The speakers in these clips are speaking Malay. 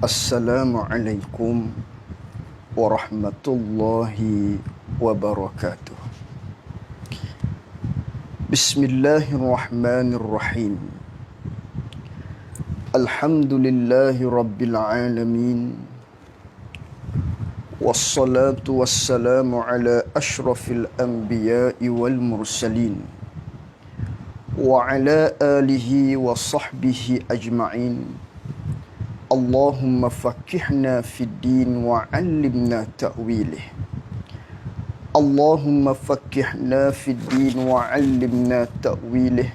Assalamualaikum warahmatullahi wabarakatuh. Bismillahirrahmanirrahim. Alhamdulillahi rabbil alamin. Wassalatu wassalamu ala ashrafil anbiya'i wal mursalin. Wa ala alihi wa sahbihi ajma'in. Allahumma fakihna fid din wa 'allimna ta'wilih. Allahumma fakihna fid din wa 'allimna ta'wilih.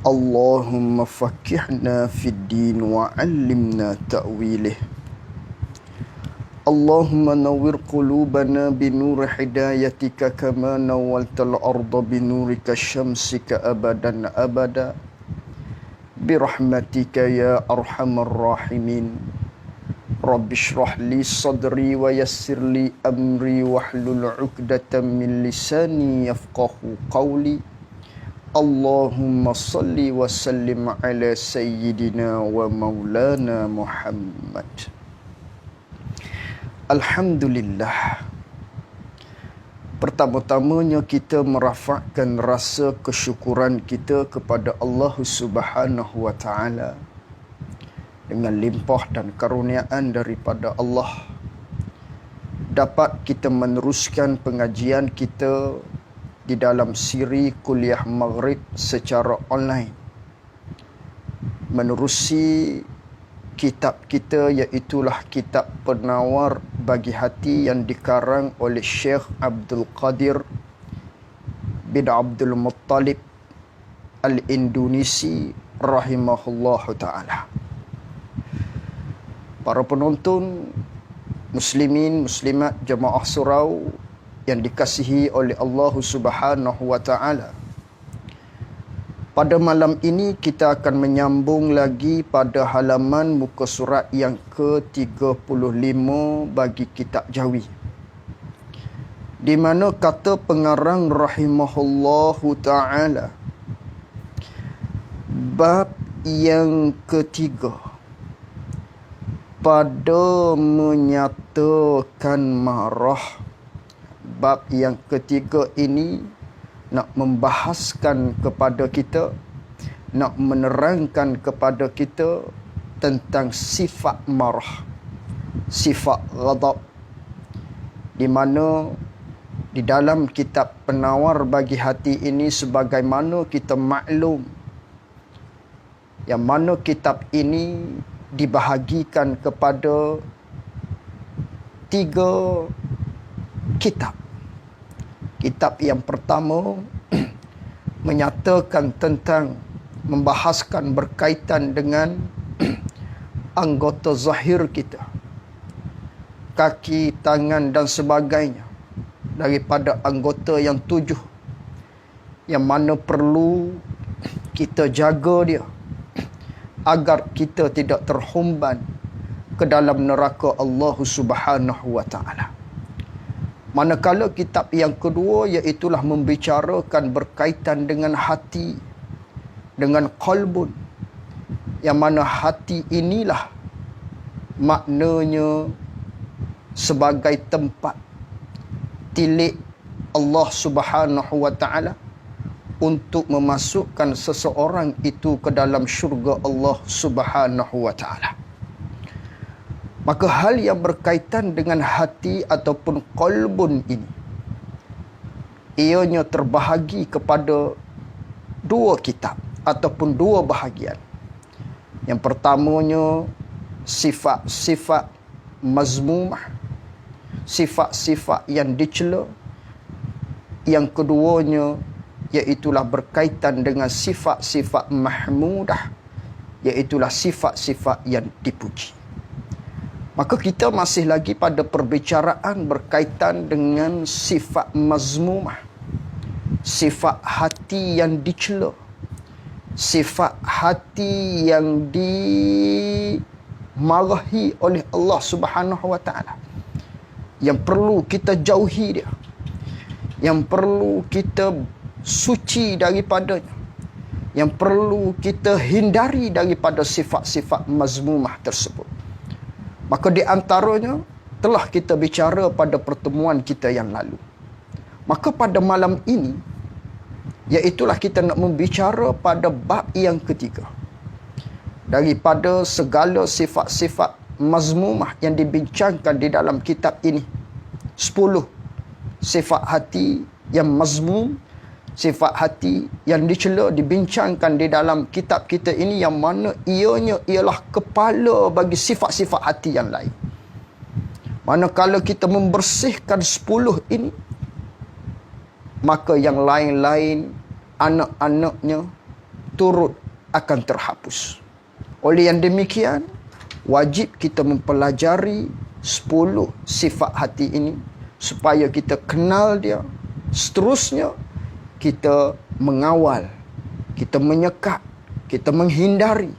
Allahumma fakihna fid din wa 'allimna ta'wilih. Allahumma nawwir qulubana binuri hidayatika kama nawwaltal arda binurika syamsika abadan abada. Birahmatika ya arhamar rahimin. Rabbi shrah li sadri wa yassir li amri wahlul 'uqdatam min lisani yafqahu qawli. Allahumma salli wa sallim ala sayyidina wa maulana Muhammad. Alhamdulillah. Pertama-tamanya kita merafakkan rasa kesyukuran kita kepada Allah Subhanahu wa taala dengan limpah dan karuniaan daripada Allah dapat kita meneruskan pengajian kita di dalam siri kuliah Maghrib secara online menerusi kitab kita, iaitulah kitab Penawar Bagi Hati yang dikarang oleh Syekh Abdul Qadir bin Abdul Muttalib Al-Indonesi rahimahullahu ta'ala. Para penonton, muslimin, muslimat, jemaah surau yang dikasihi oleh Allah Subhanahu wa ta'ala, pada malam ini kita akan menyambung lagi pada halaman muka surat yang ke-35 bagi kitab Jawi, di mana kata pengarang rahimahullahu ta'ala, bab yang ketiga pada menyatakan marah. Bab yang ketiga ini nak membahaskan kepada kita, nak menerangkan kepada kita tentang sifat marah, sifat ghadab, di mana di dalam kitab Penawar Bagi Hati ini, sebagaimana kita maklum, yang mana kitab ini dibahagikan kepada 3 kitab. Kitab yang pertama menyatakan tentang, membahaskan berkaitan dengan anggota zahir kita, kaki, tangan dan sebagainya, daripada anggota yang 7 yang mana perlu kita jaga dia agar kita tidak terhumban ke dalam neraka Allah Subhanahu wa ta'ala. Manakala kitab yang kedua iaitulah membicarakan berkaitan dengan hati, dengan qalbun, yang mana hati inilah maknanya sebagai tempat tilik Allah Subhanahu wa ta'ala untuk memasukkan seseorang itu ke dalam syurga Allah Subhanahu wa ta'ala. Maka hal yang berkaitan dengan hati ataupun qalbun ini, ianya terbahagi kepada 2 kitab ataupun 2 bahagian. Yang pertamanya sifat-sifat mazmumah, sifat-sifat yang dicela. Yang keduanya iaitulah berkaitan dengan sifat-sifat mahmudah, iaitulah sifat-sifat yang dipuji. Maka kita masih lagi pada perbicaraan berkaitan dengan sifat mazmumah, sifat hati yang dicela, sifat hati yang dimarahi oleh Allah Subhanahu wa ta'ala, yang perlu kita jauhi dia, yang perlu kita suci daripadanya, yang perlu kita hindari daripada sifat-sifat mazmumah tersebut. Maka di antaranya telah kita bicara pada pertemuan kita yang lalu. Maka pada malam ini, iaitulah kita nak membicara pada bab yang ketiga. Daripada segala sifat-sifat mazmumah yang dibincangkan di dalam kitab ini. 10 sifat hati yang mazmum, sifat hati yang dicela dibincangkan di dalam kitab kita ini, yang mana ianya ialah kepala bagi sifat-sifat hati yang lain. Manakala kita membersihkan 10 ini, maka yang lain-lain anak-anaknya turut akan terhapus. Oleh yang demikian, wajib kita mempelajari 10 sifat hati ini supaya kita kenal dia. Seterusnya, kita mengawal, kita menyekat, kita menghindari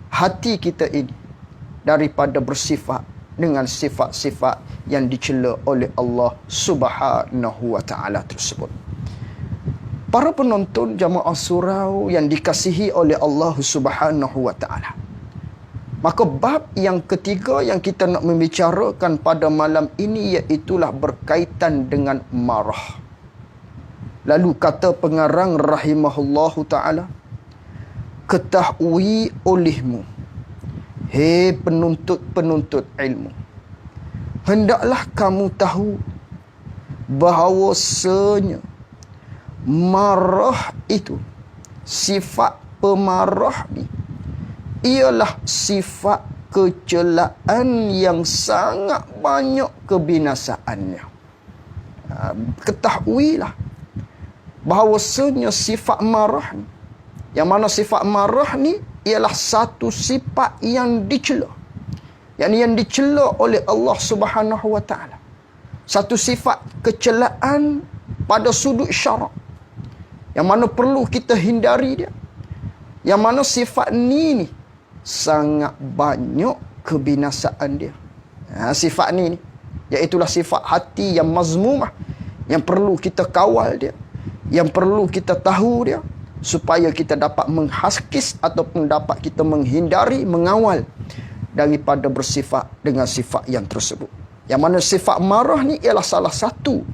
hati kita ini daripada bersifat dengan sifat-sifat yang dicela oleh Allah Subhanahu wa taala tersebut. Para penonton jamaah surau yang dikasihi oleh Allah Subhanahu wa taala. Maka bab yang ketiga yang kita nak membicarakan pada malam ini iaitulah berkaitan dengan marah. Lalu kata pengarang rahimahullahu taala, ketahui olehmu, hei penuntut-penuntut ilmu, hendaklah kamu tahu bahawasanya marah itu, sifat pemarah ni, ialah sifat kecelaan yang sangat banyak kebinasaannya. Ketahuilah bahawasanya sifat marah ni, yang mana sifat marah ni ialah satu sifat yang dicela, yang dicela oleh Allah Subhanahu wa taala. Satu sifat kecelaan pada sudut syarak, yang mana perlu kita hindari dia. Yang mana sifat ni sangat banyak kebinasaan dia. Sifat ni iaitulah sifat hati yang mazmumah, yang perlu kita kawal dia, yang perlu kita tahu dia, supaya kita dapat menghakis ataupun dapat kita menghindari, mengawal daripada bersifat dengan sifat yang tersebut. Yang mana sifat marah ni ialah salah satu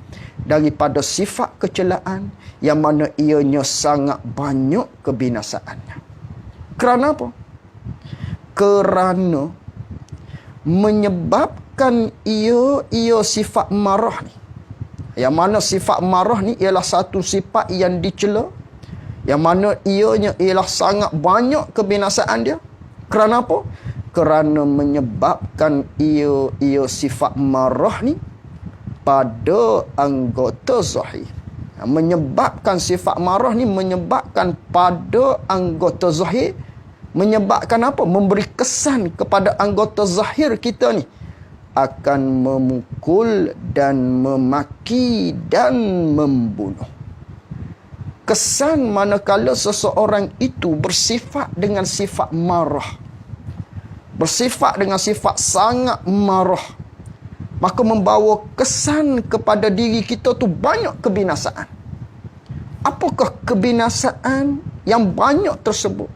daripada sifat kecelaan yang mana ianya sangat banyak kebinasaannya. Kerana apa? Kerana menyebabkan ia sifat marah ni, yang mana sifat marah ni ialah satu sifat yang dicela, yang mana ianya ialah sangat banyak kebinasaan dia. Kerana apa? Kerana menyebabkan ia sifat marah ni pada anggota zahir. Menyebabkan sifat marah ni menyebabkan pada anggota zahir. Menyebabkan apa? Memberi kesan kepada anggota zahir kita ni akan memukul dan memaki dan membunuh. Kesan manakala seseorang itu bersifat dengan sifat marah, bersifat dengan sifat sangat marah, maka membawa kesan kepada diri kita tu banyak kebinasaan. Apakah kebinasaan yang banyak tersebut?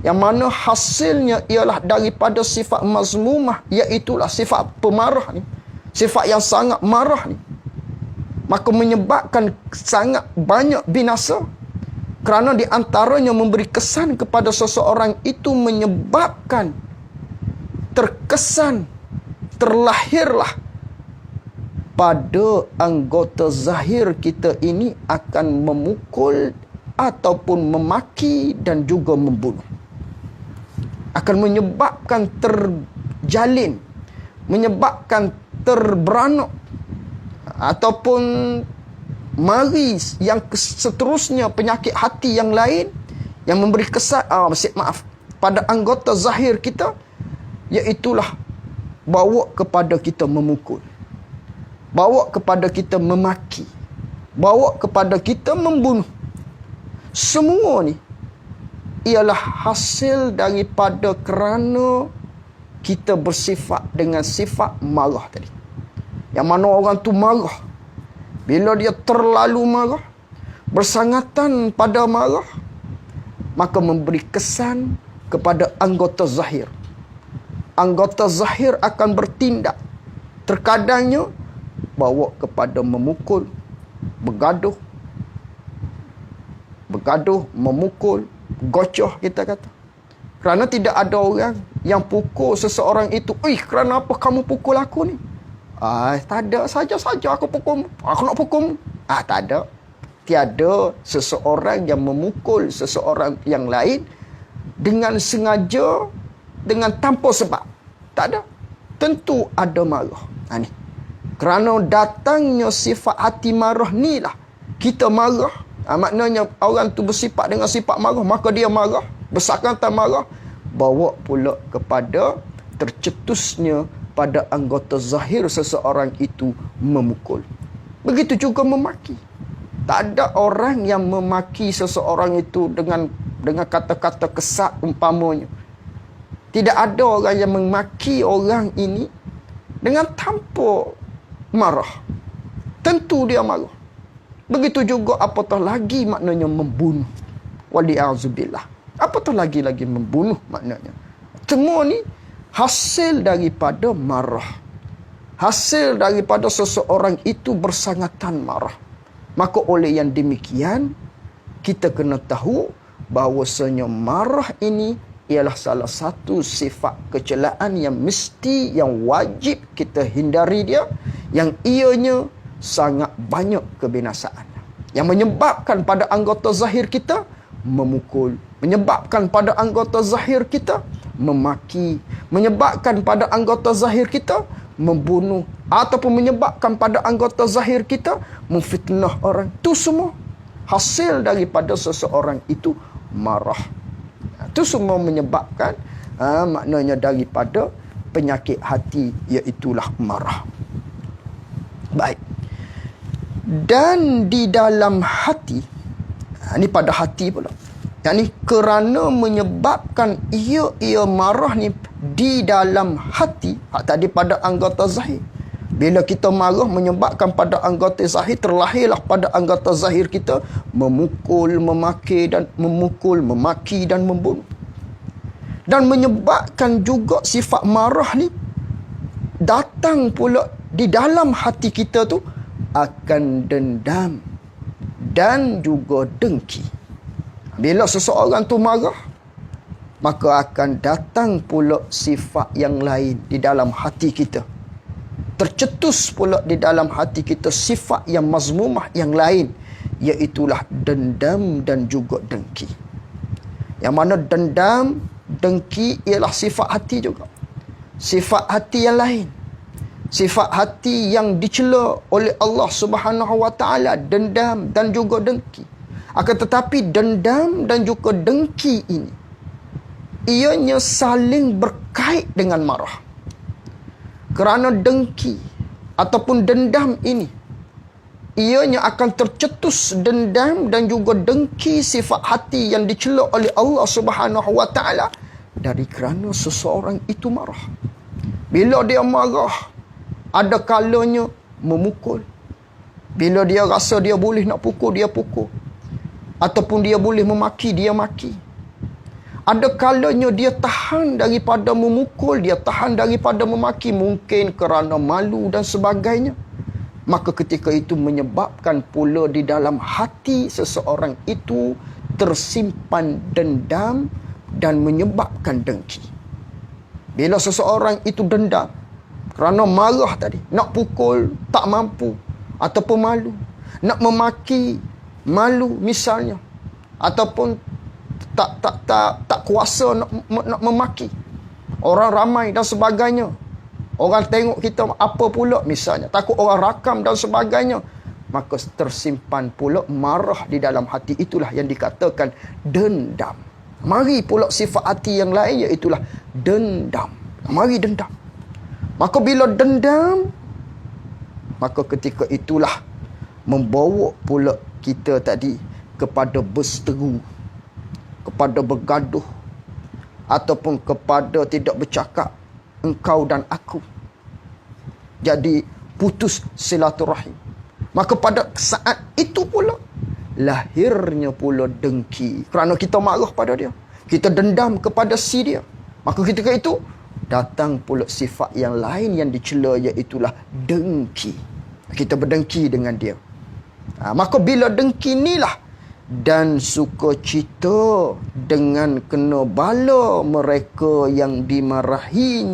Yang mana hasilnya ialah daripada sifat mazmumah, iaitulah sifat pemarah ni, sifat yang sangat marah ni. Maka menyebabkan sangat banyak binasa. Kerana di antaranya memberi kesan kepada seseorang itu menyebabkan terkesan, terlahirlah pada anggota zahir kita ini akan memukul ataupun memaki dan juga membunuh. Akan menyebabkan terjalin, menyebabkan terberanak, ataupun mari yang seterusnya penyakit hati yang lain yang memberi kesan pada anggota zahir kita, iaitulah bawa kepada kita memukul, bawa kepada kita memaki, bawa kepada kita membunuh. Semua ni ialah hasil daripada kerana kita bersifat dengan sifat marah tadi. Yang mana orang tu marah, bila dia terlalu marah, bersangatan pada marah, maka memberi kesan kepada anggota zahir. anggota zahir akan bertindak. Terkadangnya bawa kepada memukul, bergaduh, memukul, gocoh kita kata. Kerana tidak ada orang yang pukul seseorang itu. Kerana apa kamu pukul aku ni? Tak ada, saja-saja aku pukul. Aku nak pukul. Tak ada. Tiada seseorang yang memukul seseorang yang lain dengan sengaja, dengan tanpa sebab. Tak ada. Tentu ada marah. Ni. Kerana datangnya sifat hati marah ni lah. Kita marah. Maknanya orang tu bersifat dengan sifat marah. Maka dia marah. Bersangkutan marah. Bawa pula kepada tercetusnya pada anggota zahir seseorang itu memukul. Begitu juga memaki. Tak ada orang yang memaki seseorang itu dengan kata-kata kesat umpamanya. Tidak ada orang yang memaki orang ini dengan tanpa marah. Tentu dia marah. Begitu juga apatah lagi maknanya membunuh. Wali'azubillah. Apatah lagi membunuh maknanya. Semua ni hasil daripada marah. Hasil daripada seseorang itu bersangatan marah. Maka oleh yang demikian, kita kena tahu bahawasanya marah ini ialah salah satu sifat kecelaan yang mesti, yang wajib kita hindari dia, yang ianya sangat banyak kebinasaan. Yang menyebabkan pada anggota zahir kita memukul, menyebabkan pada anggota zahir kita memaki, menyebabkan pada anggota zahir kita membunuh, ataupun menyebabkan pada anggota zahir kita memfitnah orang. Itu semua hasil daripada seseorang itu marah. Itu semua menyebabkan maknanya daripada penyakit hati, iaitulah marah. Baik. Dan di dalam hati, ini pada hati pula. Yang ni kerana menyebabkan ia marah ni di dalam hati. Tadi pada anggota zahir. Bila kita marah menyebabkan pada anggota zahir, terlahirlah pada anggota zahir kita memukul, memaki dan membunuh. Dan menyebabkan juga sifat marah ni datang pula di dalam hati kita tu akan dendam dan juga dengki. Bila seseorang tu marah, maka akan datang pula sifat yang lain di dalam hati kita. Tercetus pula di dalam hati kita sifat yang mazmumah yang lain, iaitulah dendam dan juga dengki. Yang mana dendam, dengki ialah sifat hati juga. Sifat hati yang lain. Sifat hati yang dicela oleh Allah Subhanahu Wa Taala, dendam dan juga dengki. Akan tetapi dendam dan juga dengki ini, ianya saling berkait dengan marah. Kerana dengki ataupun dendam ini, ianya akan tercetus dendam dan juga dengki sifat hati yang dicela oleh Allah Subhanahu Wa Taala dari kerana seseorang itu marah. Bila dia marah, ada kalanya memukul. Bila dia rasa dia boleh nak pukul, dia pukul. Ataupun dia boleh memaki, dia maki. Ada kalanya dia tahan daripada memukul, dia tahan daripada memaki, mungkin kerana malu dan sebagainya. Maka ketika itu menyebabkan pula di dalam hati seseorang itu tersimpan dendam dan menyebabkan dengki. Bila seseorang itu dendam kerana marah tadi, nak pukul tak mampu ataupun malu, nak memaki malu misalnya, ataupun tak kuasa nak memaki orang ramai dan sebagainya. Orang tengok kita apa pula misalnya, takut orang rakam dan sebagainya, maka tersimpan pula marah di dalam hati. Itulah yang dikatakan dendam. Mari pula sifat hati yang lain, iaitulah dendam. Mari dendam. Maka bila dendam, maka ketika itulah membawa pula kita tadi kepada berseteru, kepada bergaduh, ataupun kepada tidak bercakap engkau dan aku. Jadi putus silaturahim. Maka pada saat itu pula lahirnya pula dengki. Kerana kita marah pada dia, kita dendam kepada si dia. Maka ketika itu datang pula sifat yang lain yang dicela, iaitulah dengki. Kita berdengki dengan dia. Maka bila dengki inilah dan sukacita dengan kena bala mereka yang dimarahi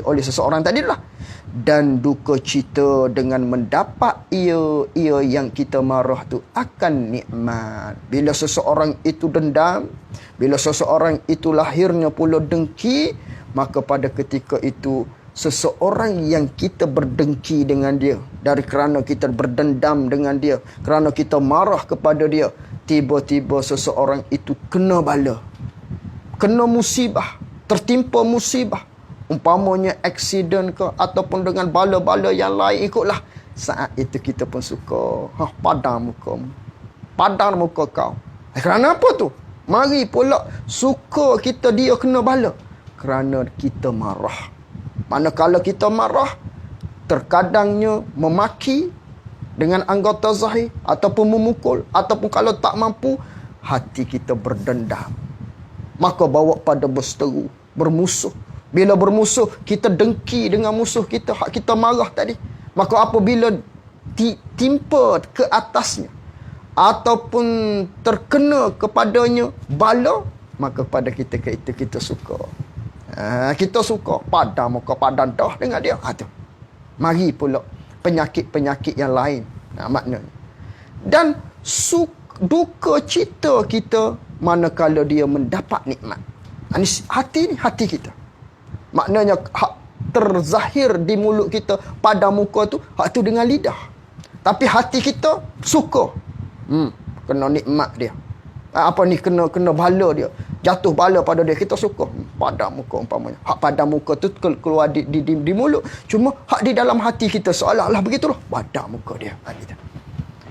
oleh seseorang tadilah, dan duka cita dengan mendapat ia yang kita marah tu akan nikmat. Bila seseorang itu dendam, bila seseorang itu lahirnya pula dengki, maka pada ketika itu seseorang yang kita berdengki dengan dia, dari kerana kita berdendam dengan dia, kerana kita marah kepada dia, tiba-tiba seseorang itu kena bala, kena musibah, tertimpa musibah, umpamanya aksiden ke, ataupun dengan bala-bala yang lain ikutlah. Saat itu kita pun suka, padam muka kau. Kerana apa tu? Mari pula suka kita dia kena bala, kerana kita marah. Manakala kita marah, terkadangnya memaki dengan anggota zahir, ataupun memukul, ataupun kalau tak mampu, hati kita berdendam. Maka bawa pada berseteru, bermusuh. Bila bermusuh, kita dengki dengan musuh kita, hak kita marah tadi. Maka apabila timpa ke atasnya, ataupun terkena kepadanya bala, maka pada kita suka. Kita suka padam muka, padam dah dengan dia. Tu. Mari pula penyakit-penyakit yang lain. Maknanya. Dan duka cita kita manakala dia mendapat nikmat. Hati kita. Maknanya hak terzahir di mulut kita pada muka tu, hak tu dengan lidah. Tapi hati kita suka. Kena nikmat dia. Kena bala dia. Jatuh bala pada dia, kita suka. Padam muka umpamanya. Hak padam muka tu keluar di mulut. Cuma hak di dalam hati kita seolah-olah begitulah. Padam muka dia. Gitu.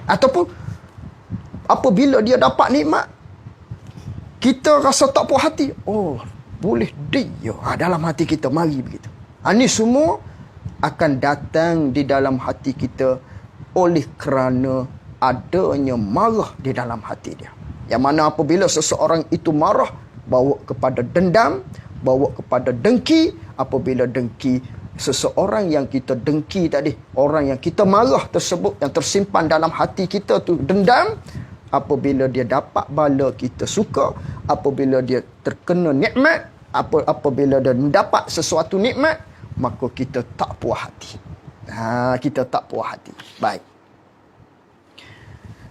Ataupun apabila dia dapat nikmat, kita rasa tak puas hati. Oh, boleh dia. Dalam hati kita, mari begitu. Ini semua akan datang di dalam hati kita oleh kerana adanya marah di dalam hati dia. Yang mana apabila seseorang itu marah, bawa kepada dendam, bawa kepada dengki. Apabila dengki, seseorang yang kita dengki tadi, orang yang kita marah tersebut, yang tersimpan dalam hati kita tu dendam, apabila dia dapat bala, kita suka. Apabila dia terkena nikmat, apabila dia mendapat sesuatu nikmat, maka kita tak puas hati. Kita tak puas hati. Baik.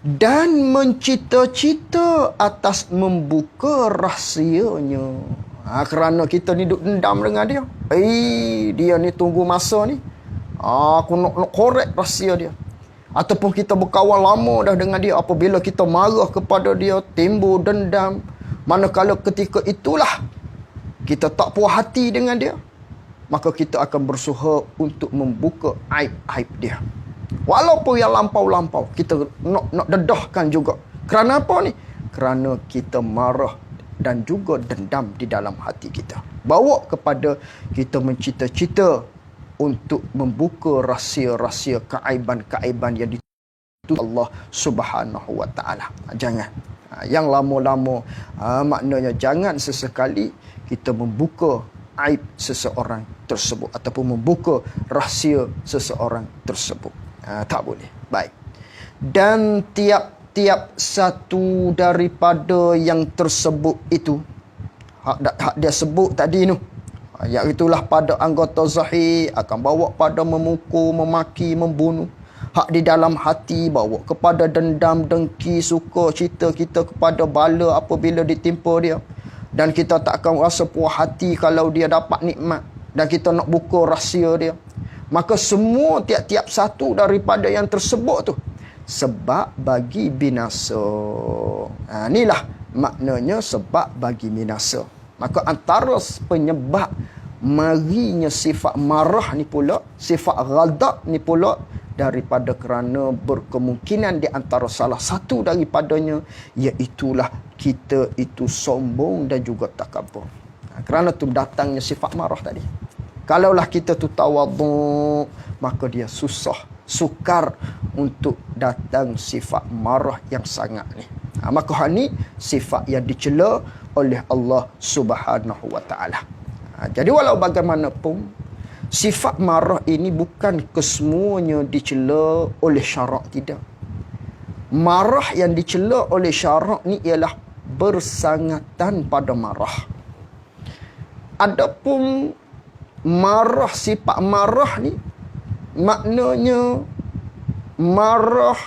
Dan mencita-cita atas membuka rahsianya. Kerana kita ni duk dendam dengan dia. Dia ni tunggu masa ni. Aku nak korek rahsia dia. Ataupun kita berkawan lama dah dengan dia. Apabila kita marah kepada dia, timbul dendam. Manakala ketika itulah kita tak puas hati dengan dia, maka kita akan berusaha untuk membuka aib-aib dia. Walaupun yang lampau-lampau, kita nak dedahkan juga. Kerana apa ni? Kerana kita marah dan juga dendam di dalam hati kita. Bawa kepada kita mencita-cita untuk membuka rahsia-rahsia keaiban-keaiban yang ditutup Allah Subhanahu Wa Taala. Jangan. Yang lama-lama, maknanya jangan sesekali kita membuka aib seseorang tersebut, ataupun membuka rahsia seseorang tersebut. Tak boleh. Baik. Dan tiap-tiap satu daripada yang tersebut itu, hak dia sebut tadi tu, iaitulah pada anggota zahir akan bawa pada memukul, memaki, membunuh. Hak di dalam hati bawa kepada dendam, dengki, suka cita kita kepada bala apabila ditimpa dia. Dan kita tak akan rasa puas hati kalau dia dapat nikmat. Dan kita nak buka rahsia dia. Maka semua tiap-tiap satu daripada yang tersebut tu sebab bagi binasa. Inilah maknanya sebab bagi binasa. Maka antara penyebab marinya sifat marah ni pula, sifat ghadab ni pula, daripada kerana berkemungkinan di antara salah satu daripadanya, iaitulah kita itu sombong dan juga takabur. Kerana tu datangnya sifat marah tadi. Kalaulah kita tu tawadhu, maka dia sukar untuk datang sifat marah yang sangat ni. Maka ni sifat yang dicela oleh Allah Subhanahu Wa Taala. Jadi walau bagaimanapun, sifat marah ini bukan kesemuanya dicela oleh syarak, tidak. Marah yang dicela oleh syarak ni ialah bersangatan pada marah. Adapun marah, sifat marah ni maknanya marah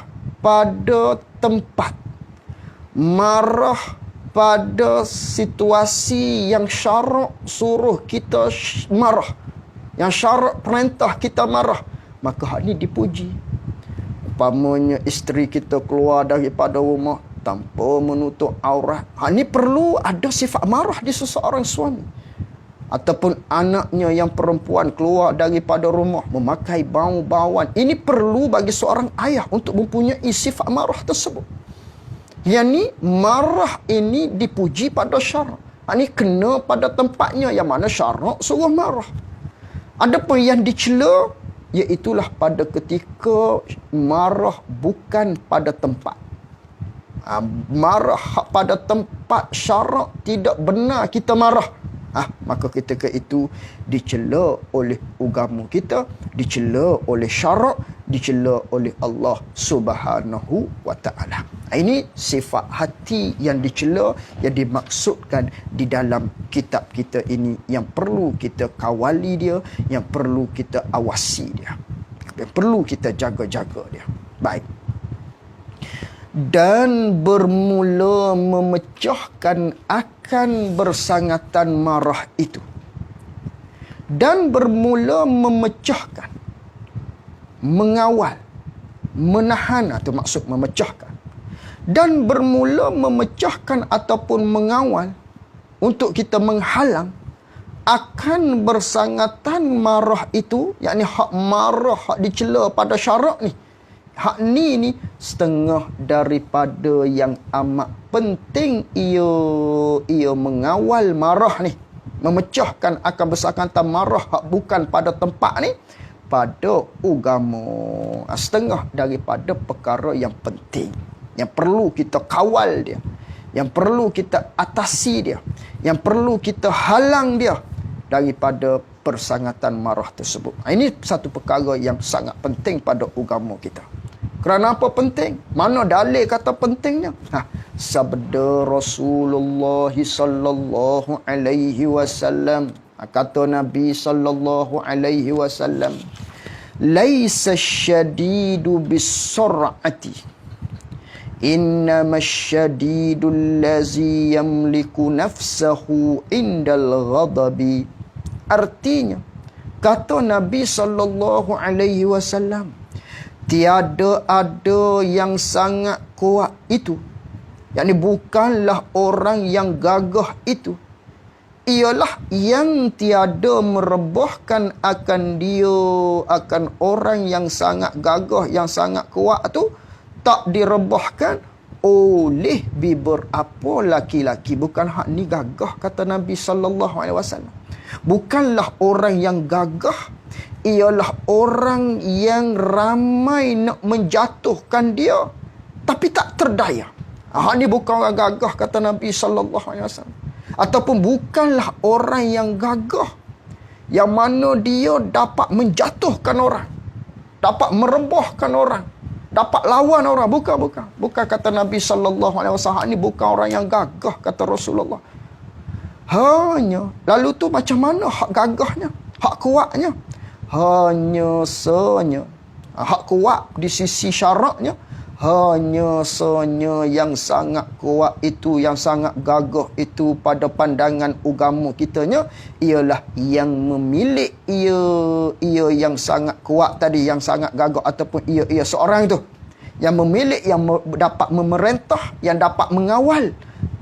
pada tempat, marah pada situasi yang syarak suruh kita marah, yang syarak perintah kita marah, maka hal ni dipuji. Umpamanya isteri kita keluar daripada rumah tanpa menutup aurat, hal ni perlu ada sifat marah di seseorang suami. Ataupun anaknya yang perempuan keluar daripada rumah memakai bau-bauan, ini perlu bagi seorang ayah untuk mempunyai sifat marah tersebut. Yang ni marah ini dipuji pada syarak. Ini kena pada tempatnya, yang mana syarak suruh marah. Adapun yang dicela, iaitulah pada ketika marah bukan pada tempat. Marah pada tempat syarak tidak benar kita marah, maka ketika itu dicela oleh agama kita, dicela oleh syarak, dicela oleh Allah Subhanahu wa taala. Ini sifat hati yang dicela, yang dimaksudkan di dalam kitab kita ini, yang perlu kita kawali dia, yang perlu kita awasi dia, yang perlu kita jaga-jaga dia. Baik. Dan bermula memecahkan akan bersangatan marah itu. Dan bermula memecahkan, mengawal, menahan, atau maksud memecahkan. Dan bermula memecahkan ataupun mengawal untuk kita menghalang akan bersangatan marah itu, yakni hak marah, hak dicela pada syarak ni. Hak ni setengah daripada yang amat penting ia mengawal marah ni, memecahkan akan bersangatan marah hak bukan pada tempat ni pada agama. Setengah daripada perkara yang penting, yang perlu kita kawal dia, yang perlu kita atasi dia, yang perlu kita halang dia daripada persangatan marah tersebut. Ini satu perkara yang sangat penting pada agama kita. Kerana apa penting? Mana dalil kata pentingnya? Sabda Rasulullah sallallahu alaihi wasallam, kata Nabi sallallahu alaihi wasallam, laisa syadidu bis-sur'ati, innama syadidu allazi yamliku nafsahu indal ghadabi. Artinya, kata Nabi sallallahu alaihi wasallam, tiada ada yang sangat kuat itu, yakni bukanlah orang yang gagah itu, ialah yang tiada merebahkan akan dia, akan orang yang sangat gagah, yang sangat kuat tu, tak direbahkan oleh biber apa laki-laki. Bukan hak ni gagah, kata Nabi sallallahu alaihi wasallam. Bukanlah orang yang gagah, ialah orang yang ramai nak menjatuhkan dia tapi tak terdaya. Ni bukan orang gagah, kata Nabi sallallahu alaihi wasallam. Ataupun bukanlah orang yang gagah yang mana dia dapat menjatuhkan orang, dapat merebahkan orang, dapat lawan orang. Bukan kata Nabi sallallahu alaihi wasallam. Ni bukan orang yang gagah, kata Rasulullah. Hanya lalu tu macam mana hak gagahnya, hak kuatnya? Hanya sanya hak kuat di sisi syaraknya, hanya sanya yang sangat kuat itu, yang sangat gagah itu pada pandangan agama kitanya, ialah yang memilik ia yang sangat kuat tadi, yang sangat gagah, ataupun ia seorang itu yang memilik, yang dapat memerintah, yang dapat mengawal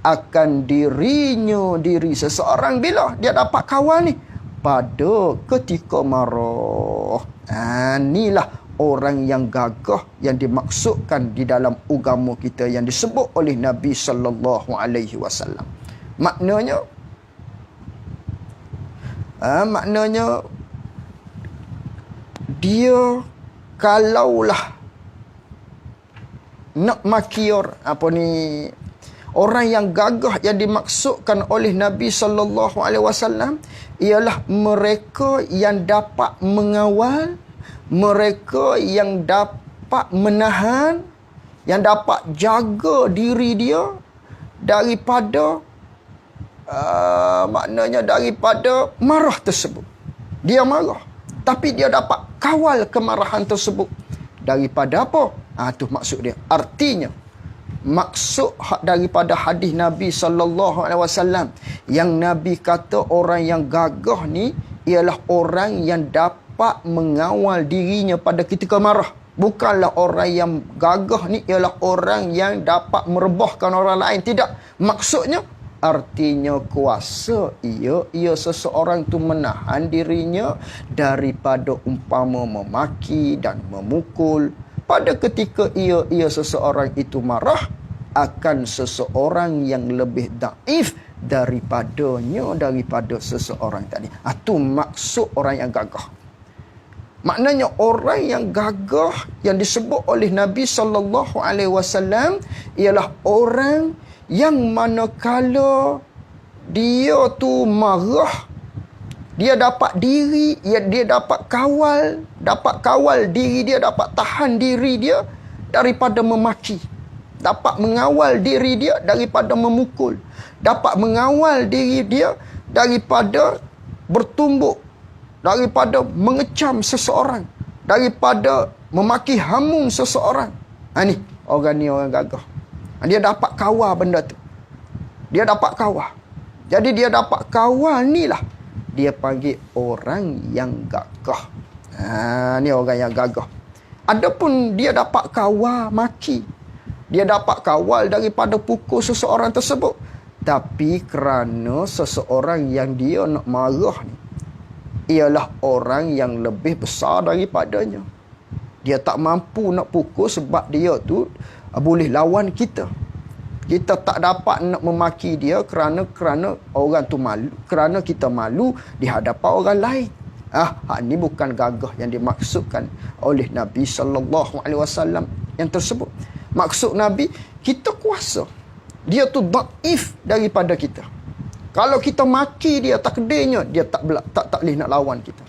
akan diri seseorang bila dia dapat kawal ni pada ketika marah. Inilah orang yang gagah yang dimaksudkan di dalam agama kita, yang disebut oleh Nabi sallallahu alaihi wasallam. Maknanya dia kalaulah nak maki Orang yang gagah yang dimaksudkan oleh Nabi SAW ialah mereka yang dapat mengawal, mereka yang dapat menahan, yang dapat jaga diri dia daripada maknanya daripada marah tersebut. Dia marah, tapi dia dapat kawal kemarahan tersebut daripada apa? Tu maksud dia. Artinya maksud daripada hadis Nabi SAW yang Nabi kata orang yang gagah ni ialah orang yang dapat mengawal dirinya pada ketika marah. Bukanlah orang yang gagah ni ialah orang yang dapat merebahkan orang lain. Tidak. Maksudnya artinya kuasa ia seseorang tu menahan dirinya daripada umpama memaki dan memukul. Pada ketika ia seseorang itu marah akan seseorang yang lebih daif daripada seseorang tadi. Itu maksud orang yang gagah. Maknanya orang yang gagah yang disebut oleh Nabi SAW ialah orang yang manakala dia tu marah, dia dapat diri, dia dapat kawal diri dia, dapat tahan diri dia daripada memaki. Dapat mengawal diri dia daripada memukul. Dapat mengawal diri dia daripada bertumbuk, daripada mengecam seseorang, daripada memaki hamung seseorang. Ni orang gagah. Dia dapat kawal benda tu. Dia dapat kawal. Jadi dia dapat kawal ni lah dia panggil orang yang gagah. Ni orang yang gagah. Adapun dia dapat kawal maki, dia dapat kawal daripada pukul seseorang tersebut, tapi kerana seseorang yang dia nak marah ni ialah orang yang lebih besar daripadanya, dia tak mampu nak pukul sebab dia tu boleh lawan kita. Kita tak dapat nak memaki dia kerana orang tu malu, kerana kita malu di hadapan orang lain. Ni bukan gagah yang dimaksudkan oleh Nabi SAW yang tersebut. Maksud Nabi, kita kuasa. Dia tu daif daripada kita. Kalau kita maki dia, takdirnya dia tak boleh nak lawan kita.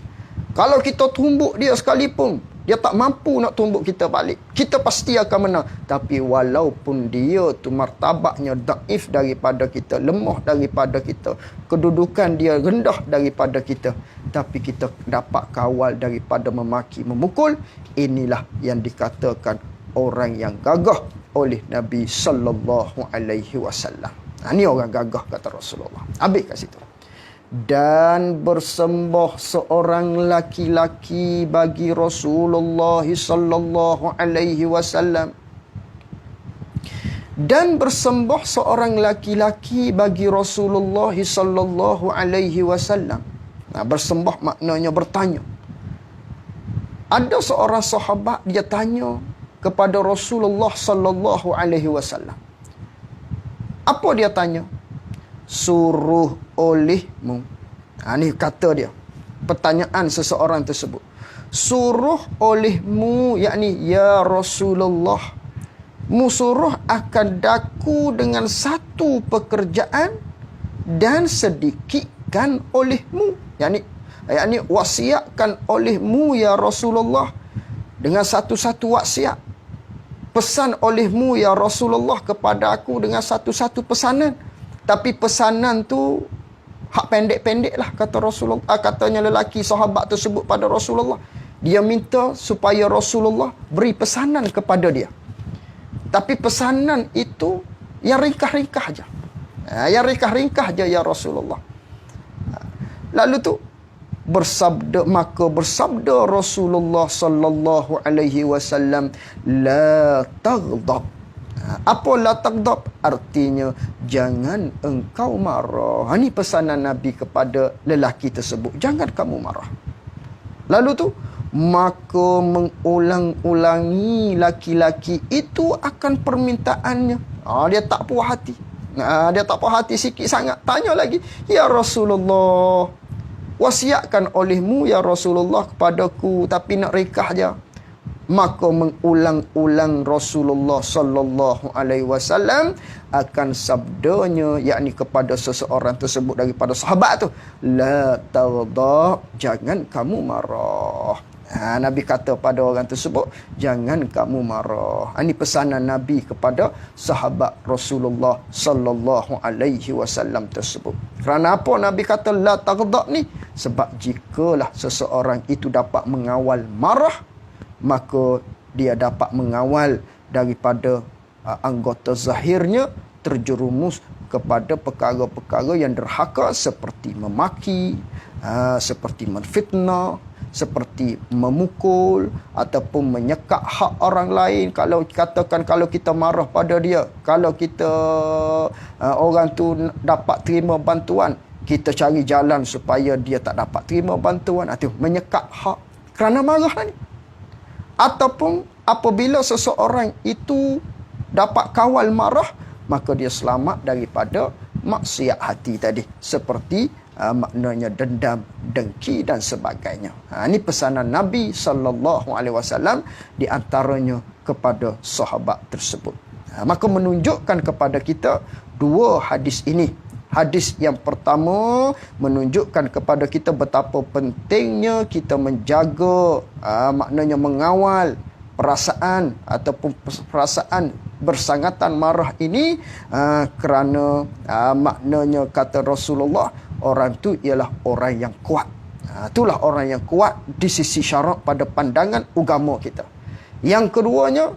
Kalau kita tumbuk dia sekalipun, dia tak mampu nak tumbuk kita balik. Kita pasti akan menang. Tapi walaupun dia tu martabatnya daif daripada kita, lemah daripada kita, kedudukan dia rendah daripada kita, tapi kita dapat kawal daripada memaki, memukul. Inilah yang dikatakan orang yang gagah oleh Nabi SAW. Ini orang gagah kata Rasulullah. Habis kat situ. Dan bersembah seorang laki-laki bagi Rasulullah sallallahu alaihi wasallam. Dan bersembah seorang laki-laki bagi Rasulullah sallallahu alaihi wasallam. Bersembah maknanya bertanya. Ada seorang sahabat dia tanya kepada Rasulullah sallallahu alaihi wasallam. Apa dia tanya? Suruh olehmu. Ni kata dia. Pertanyaan seseorang tersebut. Suruh olehmu, yakni ya Rasulullah, mu suruh akan daku dengan satu pekerjaan dan sedikitkan olehmu. Yakni wasiatkan olehmu ya Rasulullah dengan satu-satu wasiat. Pesan olehmu ya Rasulullah kepada aku dengan satu-satu pesanan. Tapi pesanan tu hak pendek-pendek lah, kata Rasulullah. Katanya lelaki sahabat tersebut pada Rasulullah. Dia minta supaya Rasulullah beri pesanan kepada dia. Tapi pesanan itu yang ringkas-ringkas je. Yang ringkas-ringkas je ya Rasulullah. Lalu tu maka bersabda Rasulullah sallallahu alaihi wasallam, la taghdab. Apa la taghdab? Artinya jangan engkau marah. Ini pesanan Nabi kepada lelaki tersebut. Jangan kamu marah. Lalu tu maka mengulang-ulangi laki-laki itu akan permintaannya. Dia tak puas hati. Dia tak puas hati sikit sangat. Tanya lagi, ya Rasulullah, wasiatkan olehmu ya Rasulullah kepadaku, tapi nak rekah je. maka mengulang-ulang Rasulullah sallallahu alaihi wasallam akan sabdanya, yakni kepada seseorang tersebut daripada sahabat tu, la taghdab, jangan kamu marah. Nabi kata pada orang tersebut, jangan kamu marah. Ini pesanan Nabi kepada sahabat Rasulullah sallallahu alaihi wasallam tersebut. Kerana apa Nabi kata la taghdab ni? Sebab jikalah seseorang itu dapat mengawal marah, maka dia dapat mengawal daripada anggota zahirnya terjerumus kepada perkara-perkara yang derhaka seperti memaki, seperti menfitnah, seperti memukul ataupun menyekak hak orang lain. Kalau katakan kalau kita marah pada dia, kalau kita orang tu dapat terima bantuan, kita cari jalan supaya dia tak dapat terima bantuan, atau menyekak hak kerana marah ni. Ataupun apabila seseorang itu dapat kawal marah, maka dia selamat daripada maksiat hati tadi, seperti maknanya dendam, dengki dan sebagainya. Ini pesanan Nabi sallallahu alaihi wasallam di antaranya kepada sahabat tersebut. Maka menunjukkan kepada kita dua hadis ini. Hadis yang pertama menunjukkan kepada kita betapa pentingnya kita menjaga, maknanya mengawal perasaan ataupun perasaan bersangatan marah ini, kerana maknanya kata Rasulullah, orang tu ialah orang yang kuat. Itulah orang yang kuat di sisi syarak pada pandangan agama kita. Yang keduanya,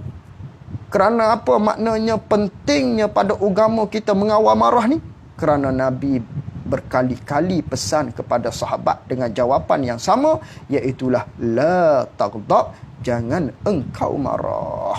kerana apa maknanya pentingnya pada agama kita mengawal marah ni? Kerana Nabi berkali-kali pesan kepada sahabat dengan jawapan yang sama, iaitulah la taghdab, jangan engkau marah.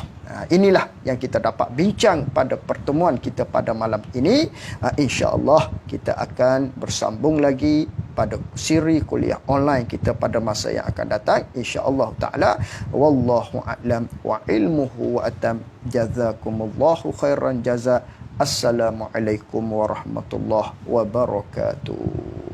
Inilah yang kita dapat bincang pada pertemuan kita pada malam ini. InsyaAllah kita akan bersambung lagi pada siri kuliah online kita pada masa yang akan datang, InsyaAllah ta'ala. Wallahu a'lam wa ilmuhu wa atam. Jazakumullahu khairan jaza. Assalamualaikum warahmatullahi wabarakatuh.